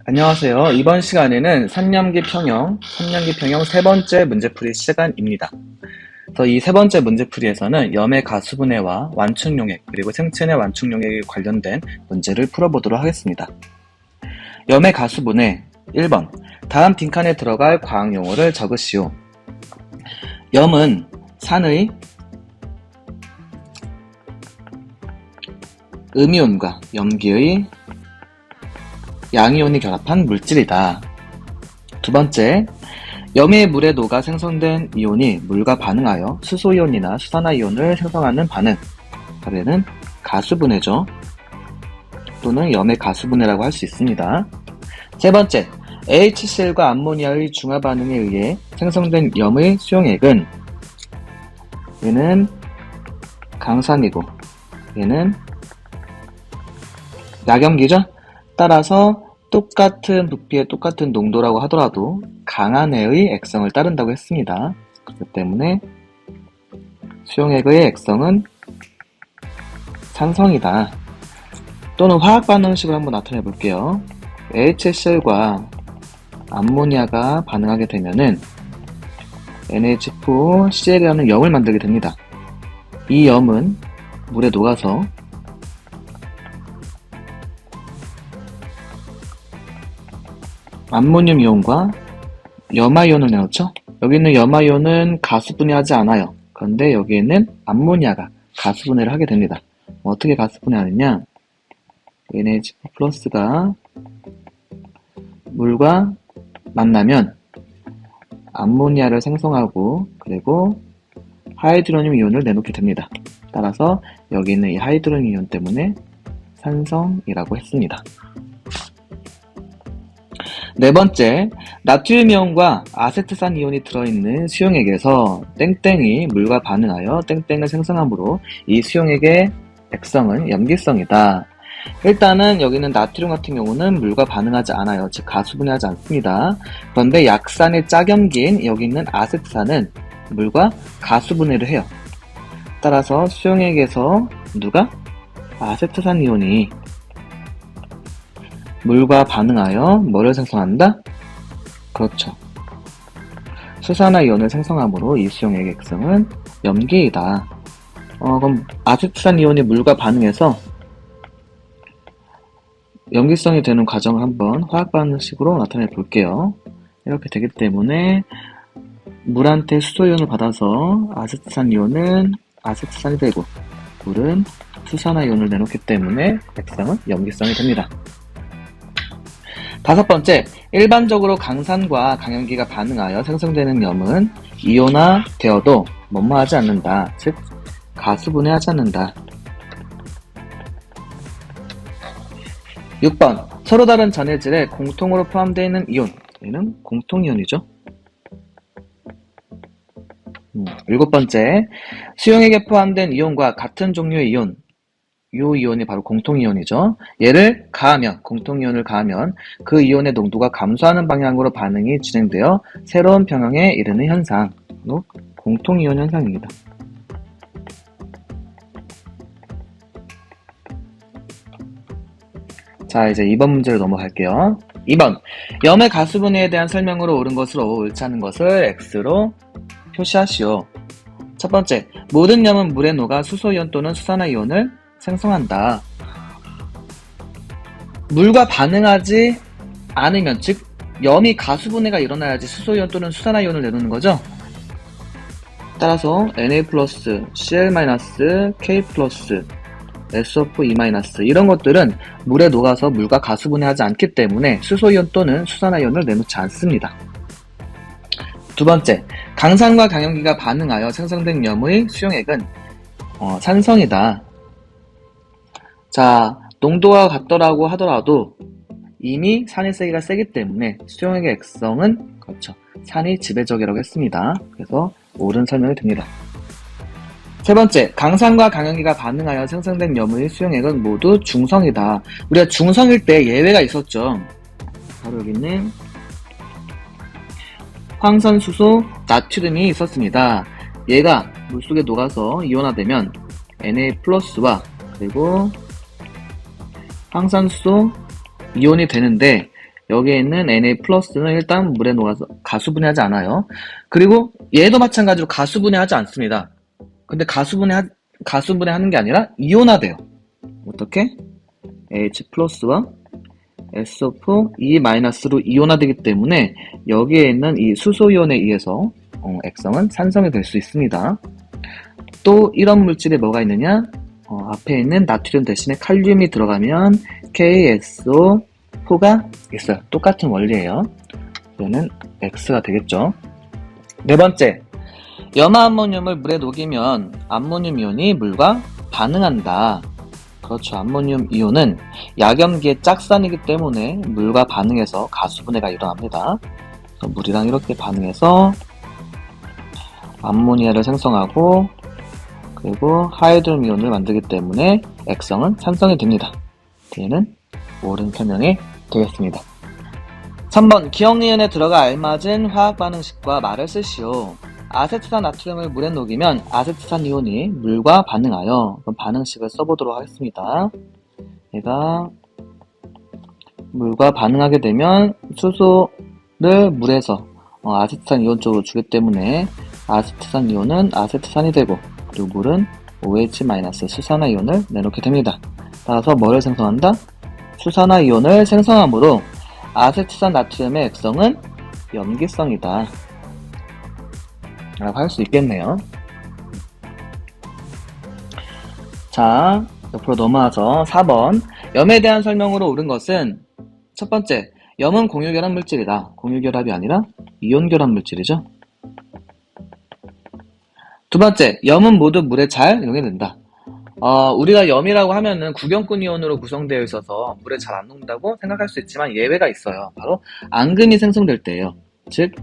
안녕하세요. 이번 시간에는 삼량기 평형 세 번째 문제풀이 시간입니다. 그래서 이 세 번째 문제풀이에서는 염의 가수분해와 완충용액 그리고 생체내 완충용액에 관련된 문제를 풀어보도록 하겠습니다. 염의 가수분해 1번 다음 빈칸에 들어갈 과학용어를 적으시오. 염은 산의 음이온과 염기의 양이온이 결합한 물질이다. 두 번째, 염의 물에 녹아 생성된 이온이 물과 반응하여 수소이온이나 수산화이온을 생성하는 반응, 바로 얘는 가수분해죠. 또는 염의 가수분해라고 할 수 있습니다. 세 번째, HCl과 암모니아의 중화 반응에 의해 생성된 염의 수용액은 얘는 강산이고 얘는 약염기죠. 따라서 똑같은 부피의 똑같은 농도라고 하더라도 강한 애의 액성을 따른다고 했습니다. 그렇기 때문에 수용액의 액성은 산성이다. 또는 화학 반응식을 한번 나타내 볼게요. HCl과 암모니아가 반응하게 되면은 NH4Cl이라는 염을 만들게 됩니다. 이 염은 물에 녹아서 암모늄 이온과 염화이온을 내놓죠. 여기 있는 염화이온은 가수분해하지 않아요. 그런데 여기에는 암모니아가 가수분해를 하게 됩니다. 어떻게 가수분해하느냐? NH4 플러스가 물과 만나면 암모니아를 생성하고 그리고 하이드로늄 이온을 내놓게 됩니다. 따라서 여기 있는 이 하이드로늄 이온 때문에 산성이라고 했습니다. 네 번째, 나트륨 이온과 아세트산 이온이 들어있는 수용액에서 땡땡이 물과 반응하여 땡땡을 생성하므로 이 수용액의 액성은 염기성이다. 일단은 여기는 나트륨 같은 경우는 물과 반응하지 않아요. 즉 가수분해하지 않습니다. 그런데 약산의 짝염기인 여기 있는 아세트산은 물과 가수분해를 해요. 따라서 수용액에서 누가? 아세트산 이온이 물과 반응하여 뭐를 생성한다? 그렇죠. 수산화이온을 생성하므로 이 수용액의 액성은 염기이다. 그럼 아세트산 이온이 물과 반응해서 염기성이 되는 과정을 한번 화학 반응식으로 나타내 볼게요. 이렇게 되기 때문에 물한테 수소이온을 받아서 아세트산 이온은 아세트산이 되고 물은 수산화이온을 내놓기 때문에 액성은 염기성이 됩니다. 다섯 번째, 일반적으로 강산과 강염기가 반응하여 생성되는 염은 이온화되어도 뭐뭐하지 않는다. 즉, 가수분해하지 않는다. 6번, 서로 다른 전해질에 공통으로 포함되어 있는 이온. 얘는 공통이온이죠. 7번째, 수용액에 포함된 이온과 같은 종류의 이온. 이 이온이 바로 공통이온이죠. 얘를 가하면, 공통이온을 가하면 그 이온의 농도가 감소하는 방향으로 반응이 진행되어 새로운 평형에 이르는 현상, 바로 공통이온 현상입니다. 자, 이제 2번 문제로 넘어갈게요. 2번, 염의 가수분해에 대한 설명으로 옳은 것으로 옳지 않은 것을 X로 표시하시오. 첫 번째, 모든 염은 물에 녹아 수소이온 또는 수산화이온을 생성한다. 물과 반응하지 않으면, 즉 염이 가수분해가 일어나야지 수소이온 또는 수산화이온을 내놓는 거죠. 따라서 Na+, Cl-, K+, SO4E- 이런 것들은 물에 녹아서 물과 가수분해하지 않기 때문에 수소이온 또는 수산화이온을 내놓지 않습니다. 두 번째, 강산과 강염기가 반응하여 생성된 염의 수용액은 산성이다. 자, 농도가 같더라고 하더라도 이미 산의 세기가 세기 때문에 수용액의 액성은 그렇죠. 산이 지배적이라고 했습니다. 그래서 옳은 설명이 됩니다. 세 번째, 강산과 강염기가 반응하여 생성된 염의 수용액은 모두 중성이다. 우리가 중성일 때 예외가 있었죠. 바로 여기 있는 황산수소 나트륨이 있었습니다. 얘가 물속에 녹아서 이온화되면 Na+와 그리고 황산수소 이온이 되는데 여기에 있는 Na 플러스는 일단 물에 녹아서 가수분해하지 않아요. 그리고 얘도 마찬가지로 가수분해하지 않습니다. 근데 가수분해하는 게 아니라 이온화돼요. 어떻게? H 플러스와 SO4, E 마이너스로 이온화되기 때문에 여기에 있는 이 수소이온에 의해서 액성은 산성이 될 수 있습니다. 또 이런 물질에 뭐가 있느냐? 앞에 있는 나트륨 대신에 칼륨이 들어가면 KSO4가 있어요. 똑같은 원리예요. 얘는 X가 되겠죠. 네 번째, 염화암모늄을 물에 녹이면 암모늄 이온이 물과 반응한다. 그렇죠. 암모늄 이온은 약염기의 짝산이기 때문에 물과 반응해서 가수분해가 일어납니다. 그래서 물이랑 이렇게 반응해서 암모니아를 생성하고 그리고 하이드로늄 이온을 만들기 때문에 액성은 산성이 됩니다. 얘는 옳은 설명이 되겠습니다. 3번, 기억니은에 들어가 알맞은 화학 반응식과 말을 쓰시오. 아세트산 나트륨을 물에 녹이면 아세트산 이온이 물과 반응하여, 그럼 반응식을 써보도록 하겠습니다. 얘가 물과 반응하게 되면 수소를 물에서 아세트산 이온 쪽으로 주기 때문에 아세트산 이온은 아세트산이 되고, 그리고 물은 OH- 수산화 이온을 내놓게 됩니다. 따라서 뭐를 생성한다? 수산화 이온을 생성하므로 아세트산 나트륨의 액성은 염기성이다 라고 할 수 있겠네요. 자, 옆으로 넘어와서 4번, 염에 대한 설명으로 옳은 것은 첫 번째, 염은 공유결합 물질이다. 공유결합이 아니라 이온결합 물질이죠. 두 번째, 염은 모두 물에 잘溶해된다. 우리가 염이라고 하면은 구경꾼 이온으로 구성되어 있어서 물에 잘 안 녹는다고 생각할 수 있지만 예외가 있어요. 바로 앙금이 생성될 때예요. 즉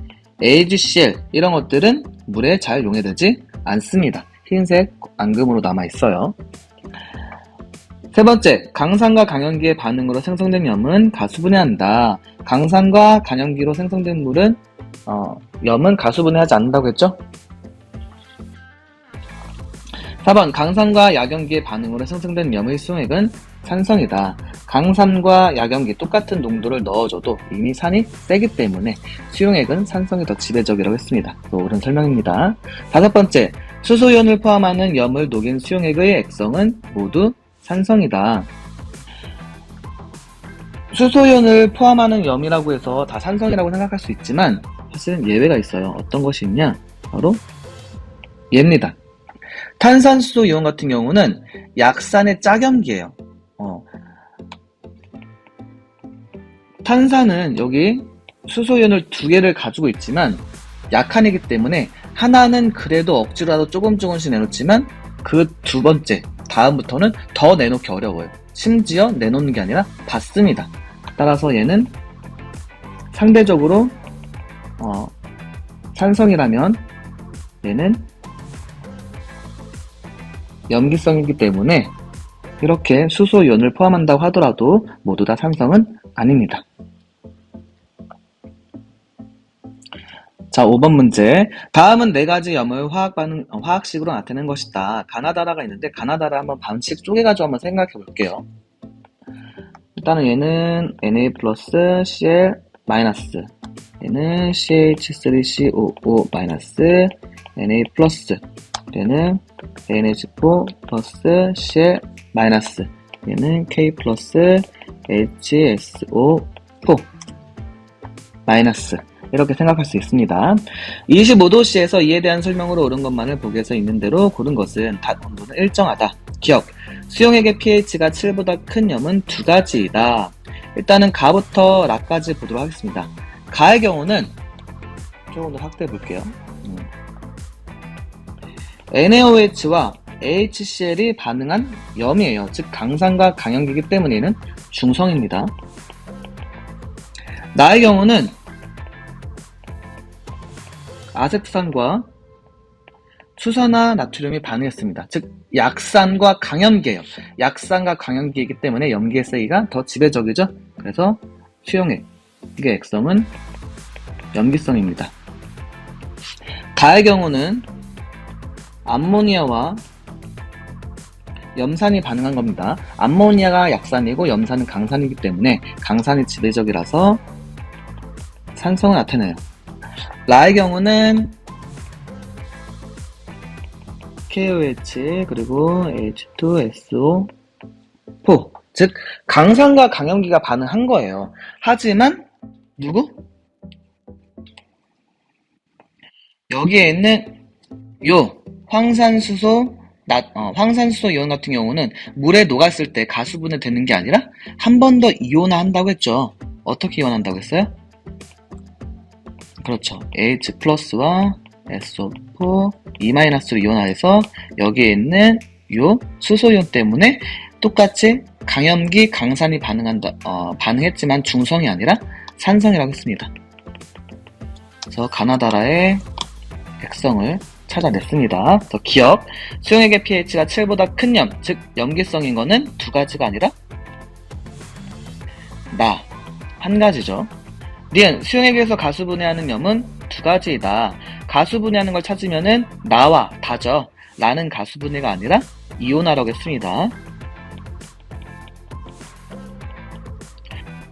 AgCl 이런 것들은 물에 잘溶해되지 않습니다. 흰색 앙금으로 남아 있어요. 세 번째, 강산과 강연기의 반응으로 생성된 염은 가수분해한다. 강산과 강연기로 생성된 물은 염은 가수분해하지 않는다고 했죠? 4번, 강산과 약연기의 반응으로 생성된 염의 수용액은 산성이다. 강산과 약연기 똑같은 농도를 넣어줘도 이미 산이 세기 때문에 수용액은 산성이 더 지배적이라고 했습니다. 옳은 설명입니다. 다섯 번째, 수소이온을 포함하는 염을 녹인 수용액의 액성은 모두 산성이다. 수소이온을 포함하는 염이라고 해서 다 산성이라고 생각할 수 있지만 사실은 예외가 있어요. 어떤 것이 있냐? 바로 얘입니다. 탄산수소 이온 같은 경우는 약산의 짝염기예요. 탄산은 여기 수소이온을 두 개를 가지고 있지만 약한이기 때문에 하나는 그래도 억지로라도 조금씩 내놓지만 그 두 번째, 다음부터는 더 내놓기 어려워요. 심지어 내놓는 게 아니라 받습니다. 따라서 얘는 상대적으로 산성이라면 얘는 염기성이기 때문에 이렇게 수소이온을 포함한다고 하더라도 모두 다 산성은 아닙니다. 자, 5번 문제. 다음은 4가지 염을 화학식으로 나타낸 것이다. 가나다라가 있는데 가나다라 한번 반씩 쪼개가지고 한번 생각해 볼게요. 일단은 얘는 Na 플러스 Cl 마이너스, 얘는 CH3COO 마이너스, Na 플러스, 얘는 NH4 플러스 Cl 마이너스, 얘는 K 플러스 HSO4 마이너스, 이렇게 생각할 수 있습니다. 25도씨에서 이에 대한 설명으로 옳은 것만을 보기에서 있는 대로 고른 것은 닷 온도는 일정하다. 기억, 수용액의 pH가 7보다 큰 염은 2가지이다. 일단은 가부터 라까지 보도록 하겠습니다. 가의 경우는 조금 더 확대해 볼게요. NaOH와 HCl이 반응한 염이에요. 즉 강산과 강연기이기 때문에 얘는 중성입니다. 나의 경우는 아세트산과 수산화 나트륨이 반응했습니다. 즉 약산과 강염기예요. 약산과 강염기이기 때문에 염기의 세기가 더 지배적이죠. 그래서 수용액의 액성은 염기성입니다. 가의 경우는 암모니아와 염산이 반응한 겁니다. 암모니아가 약산이고 염산은 강산이기 때문에 강산이 지배적이라서 산성을 나타내요. 라의 경우는 KOH 그리고 H2SO4, 즉 강산과 강염기가 반응한 거예요. 하지만 누구? 여기에 있는 요 황산수소 이온 같은 경우는 물에 녹았을 때 가수분해 되는 게 아니라 한 번 더 이온화한다고 했죠. 어떻게 이온한다고 했어요? 그렇죠. H 플러스와 SO4, E-로 이온화해서 여기에 있는 요 수소이온 때문에 똑같이 강염기, 강산이 반응했지만 중성이 아니라 산성이라고 했습니다. 그래서 가나다라의 액성을 찾아냈습니다. 더 기억, 수용액의 pH가 7보다 큰 염, 즉 염기성인 거는 두 가지가 아니라 한 가지죠. 니은, 수용액에서 가수분해하는 염은 두 가지이다. 가수분해하는 걸 찾으면은 나와 다죠. 라는 가수분해가 아니라 이온화라고 했습니다.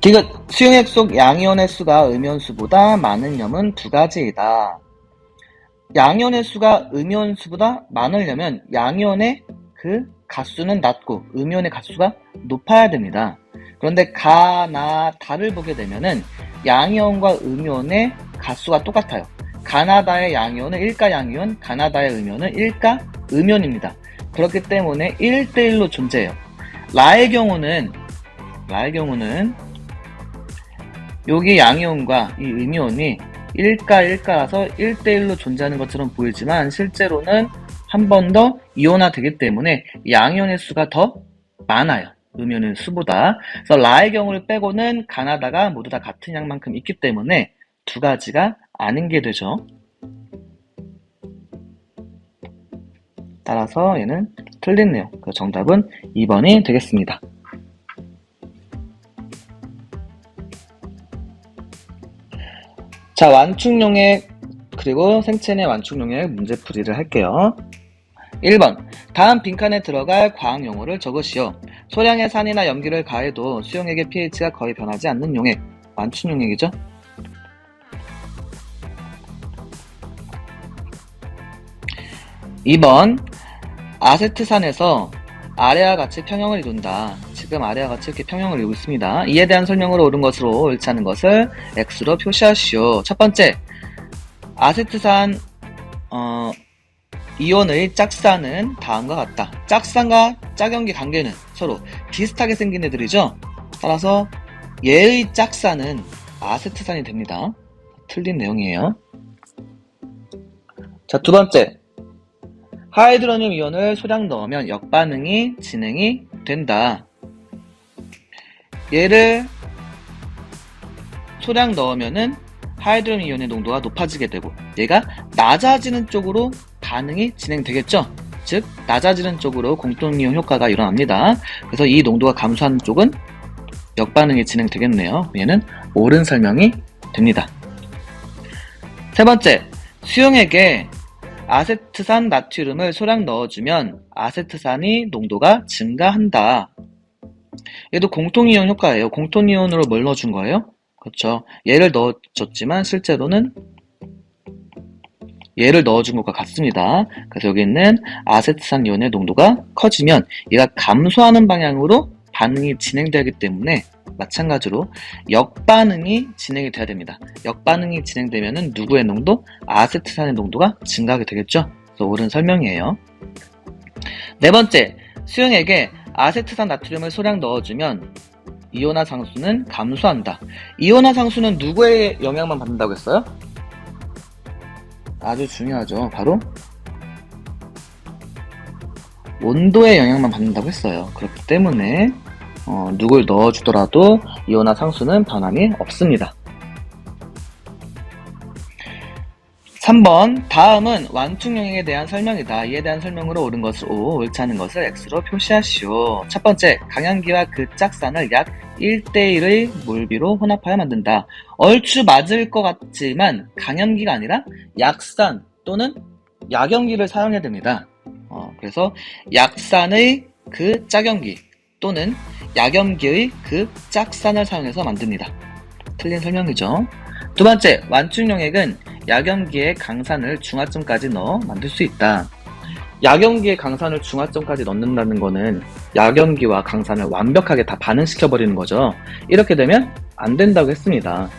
디귿, 수용액 속 양이온의 수가 음이온수보다 많은 염은 두 가지이다. 양이온의 수가 음이온수보다 많으려면 양이온의 그 가수는 낮고 음이온의 가수가 높아야 됩니다. 그런데 가나다를 보게 되면은 양이온과 음이온의 가수가 똑같아요. 가나다의 양이온은 1가 양이온, 가나다의 음이온은 1가 음이온입니다. 그렇기 때문에 1대1로 존재해요. 라의 경우는 여기 양이온과 이 음이온이 1가라서 1대1로 존재하는 것처럼 보이지만 실제로는 한 번 더 이온화 되기 때문에 양이온의 수가 더 많아요. 음이온의 수보다. 그래서 라의 경우를 빼고는 가나다가 모두 다 같은 양만큼 있기 때문에 두 가지가 아닌 게 되죠. 따라서 얘는 틀리네요. 그래서 정답은 2번이 되겠습니다. 자, 완충용액 그리고 생체 내 완충용액 문제풀이를 할게요. 1번, 다음 빈칸에 들어갈 과학 용어를 적으시오. 소량의 산이나 염기를 가해도 수용액의 pH가 거의 변하지 않는 용액, 완충용액이죠. 2번, 아세트산에서 아래와 같이 평형을 이룬다. 지금 아래와 같이 이렇게 평형을 이루고 있습니다. 이에 대한 설명으로 옳은 것으로 옳지 않은 것을 X로 표시하시오. 첫 번째, 아세트산 이온의 짝산은 다음과 같다. 짝산과 짝염기 관계는 서로 비슷하게 생긴 애들이죠. 따라서 얘의 짝산은 아세트산이 됩니다. 틀린 내용이에요. 자, 두 번째, 하이드로늄 이온을 소량 넣으면 역반응이 진행이 된다. 얘를 소량 넣으면은 하이드로늄 이온의 농도가 높아지게 되고 얘가 낮아지는 쪽으로 반응이 진행되겠죠. 즉 낮아지는 쪽으로 공통이온 효과가 일어납니다. 그래서 이 농도가 감소하는 쪽은 역반응이 진행되겠네요. 얘는 옳은 설명이 됩니다. 세 번째, 수용액에 아세트산 나트륨을 소량 넣어주면 아세트산이 농도가 증가한다. 얘도 공통이온 효과예요. 공통이온으로 뭘 넣어준 거예요? 그렇죠. 얘를 넣어줬지만 실제로는 얘를 넣어준 것과 같습니다. 그래서 여기 있는 아세트산 이온의 농도가 커지면 얘가 감소하는 방향으로 반응이 진행되기 때문에 마찬가지로 역반응이 진행이 돼야 됩니다. 역반응이 진행되면은 누구의 농도? 아세트산의 농도가 증가하게 되겠죠. 그래서 옳은 설명이에요. 네 번째, 수용액에 아세트산 나트륨을 소량 넣어주면 이온화 상수는 감소한다. 이온화 상수는 누구의 영향만 받는다고 했어요? 아주 중요하죠. 바로 온도의 영향만 받는다고 했어요. 그렇기 때문에 누굴 넣어주더라도 이온화 상수는 변함이 없습니다. 3번, 다음은 완충용액에 대한 설명이다. 이에 대한 설명으로 옳은 것을 O, 옳지 않은 것을 X로 표시하시오. 첫 번째, 강염기와 그 짝산을 약 1대1의 몰비로 혼합하여 만든다. 얼추 맞을 것 같지만 강염기가 아니라 약산 또는 약염기를 사용해야 됩니다. 그래서 약산의 그 짝염기 또는 약염기의 그 짝산을 사용해서 만듭니다. 틀린 설명이죠. 두 번째, 완충용액은 약염기에 강산을 중화점까지 넣어 만들 수 있다. 약염기에 강산을 중화점까지 넣는다는 거는 약염기와 강산을 완벽하게 다 반응시켜버리는 거죠. 이렇게 되면 안 된다고 했습니다.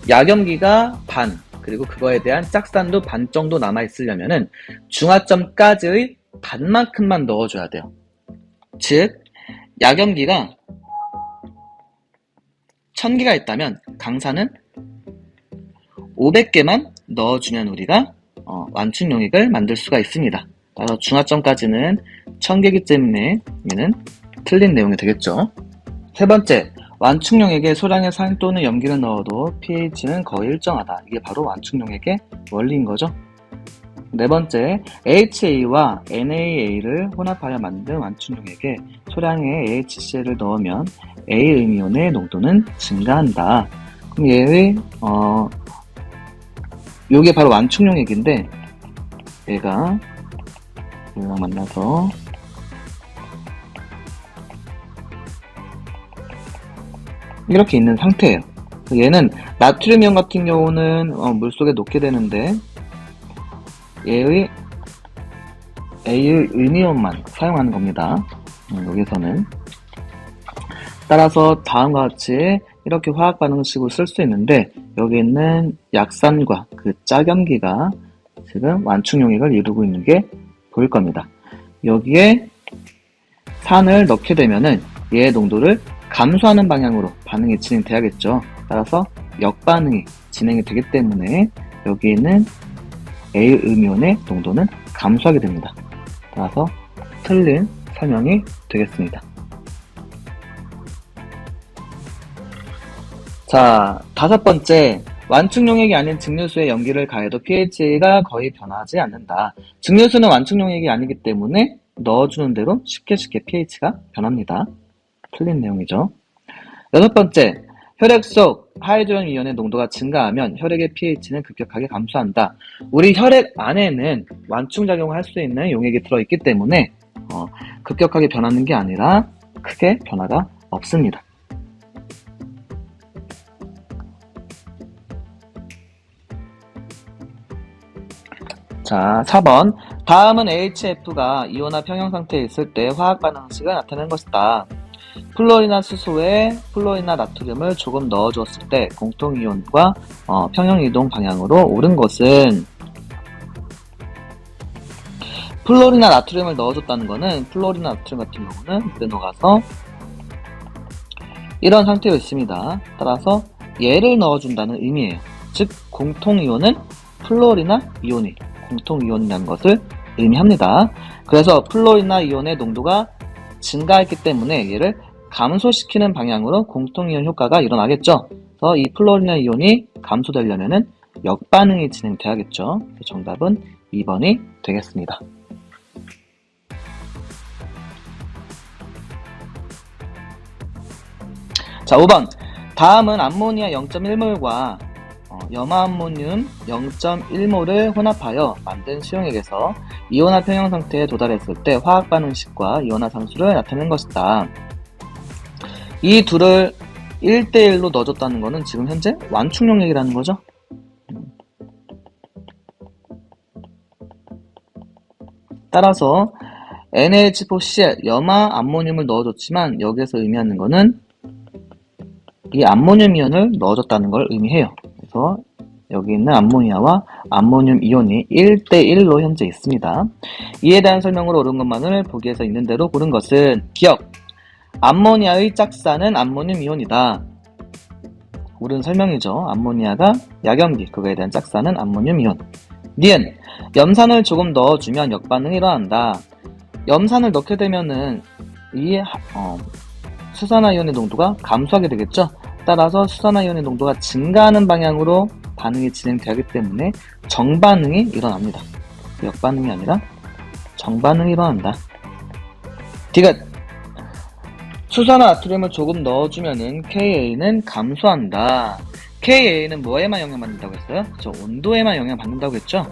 약염기가 반, 그리고 그거에 대한 짝산도 반 정도 남아있으려면은 중화점까지의 반만큼만 넣어줘야 돼요. 즉, 약염기가 1000개가 있다면 강산은 500개만 넣어주면 우리가 완충용액을 만들 수가 있습니다. 따라서 중화점까지는 1000개이기 때문에 얘는 틀린 내용이 되겠죠. 세 번째, 완충용액에 소량의 산 또는 염기를 넣어도 pH는 거의 일정하다. 이게 바로 완충용액의 원리인 거죠. 네 번째, HA와 NaA를 혼합하여 만든 완충용액에 소량의 AHCl을 넣으면 A 음이온의 농도는 증가한다. 그럼 얘의 요게 바로 완충용액인데 얘가 얘랑 만나서 이렇게 있는 상태예요. 얘는 나트륨이온 같은 경우는 물속에 녹게 되는데 얘의 A의 음이온만 사용하는 겁니다. 여기서는 따라서 다음과 같이 이렇게 화학 반응식으로 쓸 수 있는데 여기 있는 약산과 그 짝염기가 지금 완충용액을 이루고 있는 게 보일 겁니다. 여기에 산을 넣게 되면은 얘의 농도를 감소하는 방향으로 반응이 진행돼야겠죠. 따라서 역반응이 진행이 되기 때문에 여기 있는 A 음이온의 농도는 감소하게 됩니다. 따라서 틀린 설명이 되겠습니다. 자, 다섯 번째, 완충용액이 아닌 증류수에 염기를 가해도 pH가 거의 변하지 않는다. 증류수는 완충용액이 아니기 때문에 넣어주는 대로 쉽게 pH가 변합니다. 틀린 내용이죠. 여섯 번째, 혈액 속 하이드로겐 이온의 농도가 증가하면 혈액의 pH는 급격하게 감소한다. 우리 혈액 안에는 완충작용을 할 수 있는 용액이 들어있기 때문에 급격하게 변하는 게 아니라 크게 변화가 없습니다. 자, 4번. 다음은 HF가 이온화 평형 상태에 있을 때 화학 반응식을 나타내는 것이다. 플로리나 수소에 플로리나 나트륨을 조금 넣어주었을 때 공통이온과 평형 이동 방향으로 오른 것은 플로리나 나트륨을 넣어줬다는 것은 플로리나 나트륨 같은 경우는 물에 녹아서 이런 상태로 있습니다. 따라서 얘를 넣어준다는 의미예요. 즉 공통이온은 플로리나 이온이 공통이온이라는 것을 의미합니다. 그래서 플로리나 이온의 농도가 증가했기 때문에 얘를 감소시키는 방향으로 공통이온 효과가 일어나겠죠. 그래서 이 플로리나 이온이 감소되려면 역반응이 진행돼야겠죠. 정답은 2번이 되겠습니다. 자, 5번. 다음은 암모니아 0.1몰과 염화암모늄 0.1몰을 혼합하여 만든 수용액에서 이온화 평형 상태에 도달했을 때 화학 반응식과 이온화 상수를 나타낸 것이다. 이 둘을 1대1로 넣어줬다는 것은 지금 현재 완충용액이라는 거죠. 따라서 NaH4Cl 염화암모늄을 넣어줬지만 여기에서 의미하는 것은 이 암모늄 이온을 넣어줬다는 걸 의미해요. 그래서 여기 있는 암모니아와 암모늄 이온이 1대1로 현재 있습니다. 이에 대한 설명으로 옳은 것만을 보기에서 있는 대로 고른 것은 기억! 암모니아의 짝산은 암모늄 이온이다. 옳은 설명이죠. 암모니아가 약염기, 그거에 대한 짝산은 암모늄 이온. 니은, 염산을 조금 넣어주면 역반응이 일어난다. 염산을 넣게 되면은 이 수산화이온의 농도가 감소하게 되겠죠. 따라서 수산화이온의 농도가 증가하는 방향으로 반응이 진행되기 때문에 정반응이 일어납니다. 역반응이 아니라 정반응이 일어난다. 디귿, 수산화 나트륨을 조금 넣어주면은 KA는 감소한다. KA는 뭐에만 영향받는다고 했어요? 그쵸? 온도에만 영향받는다고 했죠?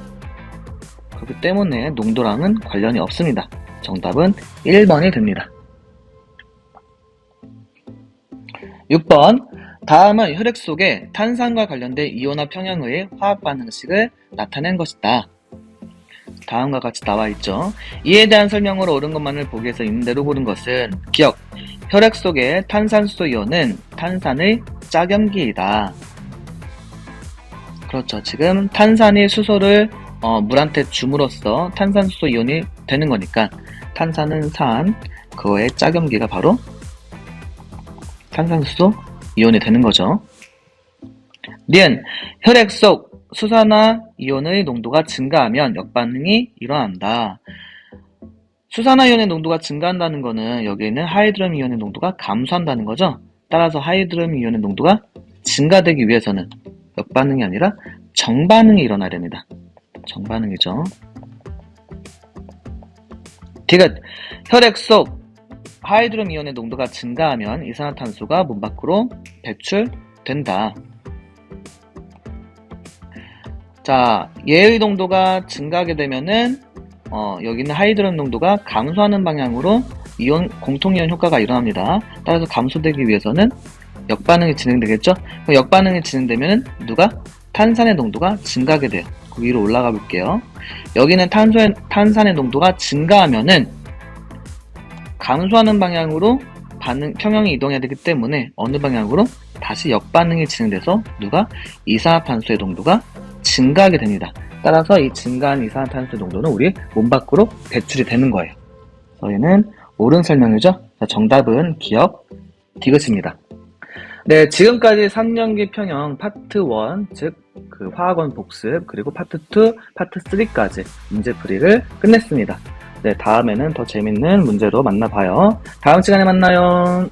그렇기 때문에 농도랑은 관련이 없습니다. 정답은 1번이 됩니다. 6번. 다음은 혈액 속에 탄산과 관련된 이온화 평형의 화학 반응식을 나타낸 것이다. 다음과 같이 나와 있죠. 이에 대한 설명으로 옳은 것만을 보기 위해서 있는 대로 고른 것은 기억, 혈액 속의 탄산수소 이온은 탄산의 짝염기이다. 그렇죠. 지금 탄산이 수소를 물한테 줌으로써 탄산수소 이온이 되는 거니까 탄산은 산, 그거의 짝염기가 바로 탄산수소 이온이 되는 거죠. 니은, 혈액 속 수산화 이온의 농도가 증가하면 역반응이 일어난다. 수산화 이온의 농도가 증가한다는 거는 여기에는 하이드로미 이온의 농도가 감소한다는 거죠. 따라서 하이드로미 이온의 농도가 증가되기 위해서는 역반응이 아니라 정반응이 일어나야 됩니다. 정반응이죠. 디귿, 혈액 속 하이드로미 이온의 농도가 증가하면 이산화탄소가 몸 밖으로 배출된다. 자, 얘의 농도가 증가하게 되면은 여기는 하이드로미 농도가 감소하는 방향으로 이온 공통이온 효과가 일어납니다. 따라서 감소되기 위해서는 역반응이 진행되겠죠? 역반응이 진행되면은 누가? 탄산의 농도가 증가하게 돼요. 그 위로 올라가 볼게요. 여기는 탄산의 농도가 증가하면은 감소하는 방향으로 평형이 이동해야 되기 때문에 어느 방향으로? 다시 역반응이 진행돼서 누가? 이산화탄소의 농도가 증가하게 됩니다. 따라서 이 증가한 이산화탄소 농도는 우리 몸 밖으로 배출이 되는 거예요. 저희는 옳은 설명이죠. 자, 정답은 기억 디귿입니다. 네, 지금까지 3년기 평형 파트 1, 즉 그 화학원 복습, 그리고 파트 2, 파트 3까지 문제풀이를 끝냈습니다. 네, 다음에는 더 재밌는 문제로 만나봐요. 다음 시간에 만나요.